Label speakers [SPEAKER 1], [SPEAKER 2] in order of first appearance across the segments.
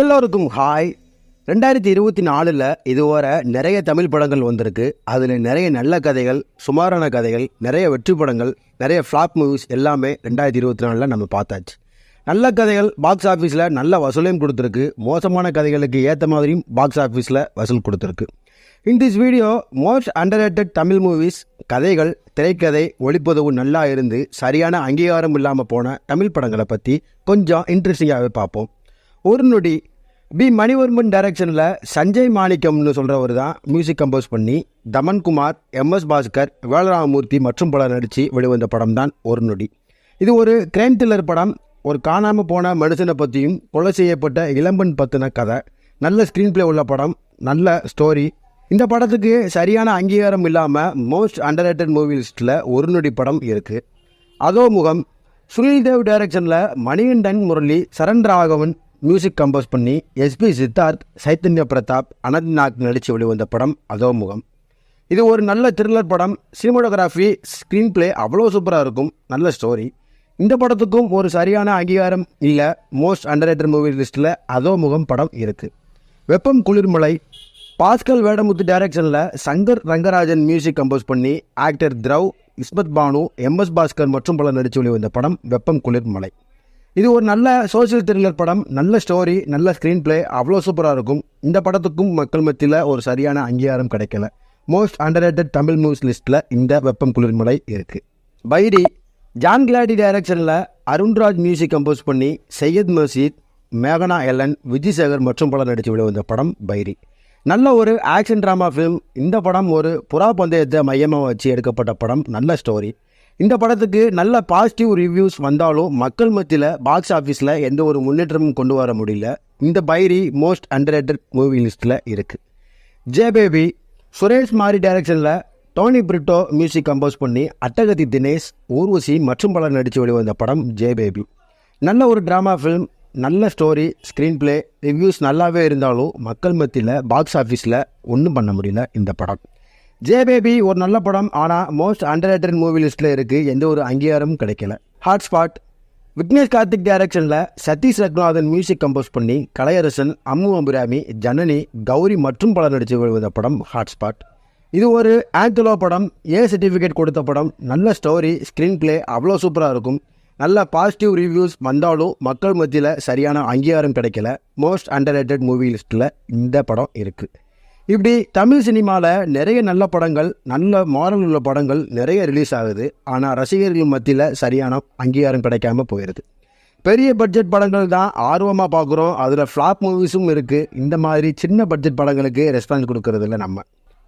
[SPEAKER 1] எல்லோருக்கும் ஹாய். 2024 இதுவரை நிறைய தமிழ் படங்கள் வந்திருக்கு. அதில் நிறைய நல்ல கதைகள், சுமாரான கதைகள், நிறைய வெற்றி படங்கள், நிறைய ஃப்ளாப் மூவிஸ் எல்லாமே 2024 நம்ம பார்த்தாச்சு. நல்ல கதைகள் பாக்ஸ் ஆஃபீஸில் நல்ல வசூலையும் கொடுத்துருக்கு. மோசமான கதைகளுக்கு ஏற்ற மாதிரியும் பாக்ஸ் ஆஃபீஸில் வசூல் கொடுத்துருக்கு. In this video most underrated Tamil movies, கதைகள், திரைக்கதை, ஒளிப்பதிவு நல்லா இருந்து சரியான அங்கீகாரம் இல்லாமல் போன தமிழ் படங்களை பற்றி கொஞ்சம் இன்ட்ரெஸ்டிங்காகவே பார்ப்போம். ஒரு நொடி பி மணிவர்மன் டைரக்ஷனில் சஞ்சய் மாணிக்கம்னு சொல்கிறவர் தான் மியூசிக் கம்போஸ் பண்ணி தமன்குமார், MS பாஸ்கர், வேலராமமூர்த்தி மற்றும் பலர் நடித்து வெளிவந்த படம் தான் ஒரு நொடி. இது ஒரு கிரைம் த்ரில்லர் படம். ஒரு காணாமல் போன மனுஷனை பற்றியும் கொலை செய்யப்பட்ட இளம்பெண் பற்றின கதை. நல்ல ஸ்க்ரீன் பிளே உள்ள படம், நல்ல ஸ்டோரி. இந்த படத்துக்கு சரியான அங்கீகாரம் இல்லாமல் மோஸ்ட் அண்டர்ரேட்டட் மூவி லிஸ்ட்டில் ஒரு நொடி படம் இருக்குது. அதோ முகம் சுனில் தேவ் டைரக்ஷனில் மணிகண்டன் முரளி, சரண் ராகவன் மியூசிக் கம்போஸ் பண்ணி SP சித்தார்த், சைத்தன்ய பிரதாப், அனந்த் நாக் நடித்து வெளிவந்த படம் அதோ முகம். இது ஒரு நல்ல த்ரில்லர் படம். சினிமாட்டோகிராஃபி, ஸ்க்ரீன் பிளே அவ்வளோ சூப்பராக இருக்கும். நல்ல ஸ்டோரி. இந்த படத்துக்கும் ஒரு சரியான அங்கீகாரம் இல்லை. மோஸ்ட் அண்டர்ரேட்டட் மூவி லிஸ்ட்டில் அதோ முகம் படம் இருக்குது. வெப்பம் குளிர்மலை பாஸ்கல் வேடமுத்து டைரக்ஷனில் சங்கர் ரங்கராஜன் மியூசிக் கம்போஸ் பண்ணி ஆக்டர் திரவ், இஸ்மத் பானு, MS பாஸ்கர் மற்றும் பலர் நடித்து வெளிவந்த படம் வெப்பம் குளிர்மலை. இது ஒரு நல்ல சோஷியல் த்ரில்லர் படம். நல்ல ஸ்டோரி, நல்ல ஸ்க்ரீன் பிளே அவ்வளோ சூப்பராக இருக்கும். இந்த படத்துக்கும் மக்கள் மத்தியில் ஒரு சரியான அங்கீகாரம் கிடைக்கல. மோஸ்ட் அண்டர்ரேட்டட் தமிழ் மூவிஸ் லிஸ்ட்டில் இந்த வெப்பம் குளிர்மலை இருக்குது. பைரி ஜான் கிளாடி டைரக்ஷனில் அருண்ராஜ் மியூசிக் கம்போஸ் பண்ணி சையத் மசீத், மேகனா எலன், விஜய் சேகர் மற்றும் பலர் நடித்து வெளிவந்த படம் பைரி. நல்ல ஒரு ஆக்ஷன் ட்ராமா ஃபிலிம். இந்த படம் ஒரு புறா பந்தயத்தை மையமாக வச்சு எடுக்கப்பட்ட படம். நல்ல ஸ்டோரி. இந்த படத்துக்கு நல்ல பாசிட்டிவ் ரிவ்யூஸ் வந்தாலும் மக்கள் மத்தியில் பாக்ஸ் ஆஃபீஸில் எந்த ஒரு முன்னேற்றமும் கொண்டு வர முடியல. இந்த பைரி மோஸ்ட் அண்டர்ரேட்டட் மூவி லிஸ்ட்டில் இருக்குது. ஜே பேபி சுரேஷ் மாரி டைரக்ஷனில் டோனி பிரிட்டோ மியூசிக் கம்போஸ் பண்ணி அட்டகத்தி தினேஷ், ஊர்வசி மற்றும் பலர் நடித்து வெளிவந்த படம் ஜே பேபி. நல்ல ஒரு ட்ராமா ஃபிலிம். நல்ல ஸ்டோரி, ஸ்க்ரீன் பிளே, ரிவ்யூஸ் நல்லாவே இருந்தாலும் மக்கள் மத்தியில் பாக்ஸ் ஆஃபீஸில் ஒன்றும் பண்ண முடியல இந்த படம். ஜே பேபி ஒரு நல்ல படம். ஆனால் மோஸ்ட் அண்டர்ரேட்டட் மூவி லிஸ்ட்டில் இருக்குது. எந்த ஒரு அங்கீகாரமும் கிடைக்கல. ஹாட்ஸ்பாட் விக்னேஷ் கார்த்திக் டைரக்ஷனில் சதீஷ் ரகுநாதன் மியூசிக் கம்போஸ் பண்ணி கலையரசன், அம்மு அபிராமி, ஜனனி, கௌரி மற்றும் பலர் நடித்து வெளிவந்த படம் ஹாட்ஸ்பாட். இது ஒரு ஆந்தலோ படம். சர்டிஃபிகேட் கொடுத்த படம். நல்ல ஸ்டோரி, ஸ்க்ரீன் பிளே அவ்வளோ சூப்பராக இருக்கும். நல்ல பாசிட்டிவ் ரிவ்யூஸ் வந்தாலும் மக்கள் மத்தியில் சரியான அங்கீகாரம் கிடைக்கல. மோஸ்ட் அண்டர்ரேட்டட் மூவி லிஸ்ட்டில் இந்த படம் இருக்குது. இப்படி தமிழ் சினிமாவில் நிறைய நல்ல படங்கள், நல்ல மாரல் உள்ள படங்கள் நிறைய ரிலீஸ் ஆகுது. ஆனால் ரசிகர்கள் மத்தியில் சரியான அங்கீகாரம் கிடைக்காம போயிடுது. பெரிய பட்ஜெட் படங்கள் தான் ஆர்வமாக பார்க்குறோம். அதில் ஃப்ளாப் மூவிஸும் இருக்குது. இந்த மாதிரி சின்ன பட்ஜெட் படங்களுக்கு ரெஸ்பான்ஸ் கொடுக்கறது இல்லை.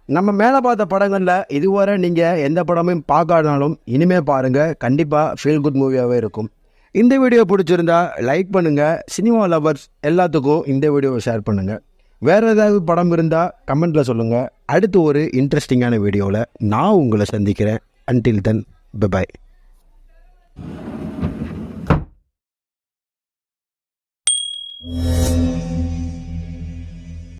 [SPEAKER 1] நம்ம மேலே பார்த்த படங்களில் இதுவரை நீங்கள் எந்த படமும் பார்க்காதனாலும் இனிமேல் பாருங்கள். கண்டிப்பாக ஃபீல் குட் மூவியாகவே இருக்கும். இந்த வீடியோ பிடிச்சிருந்தா லைக் பண்ணுங்கள். சினிமா லவர்ஸ் எல்லாத்துக்கும் இந்த வீடியோவை ஷேர் பண்ணுங்கள். வேறு ஏதாவது படம் இருந்தால் கமெண்ட்டில் சொல்லுங்கள். அடுத்து ஒரு இன்ட்ரெஸ்டிங்கான வீடியோவில் நான் உங்களை சந்திக்கிறேன். Until then, by.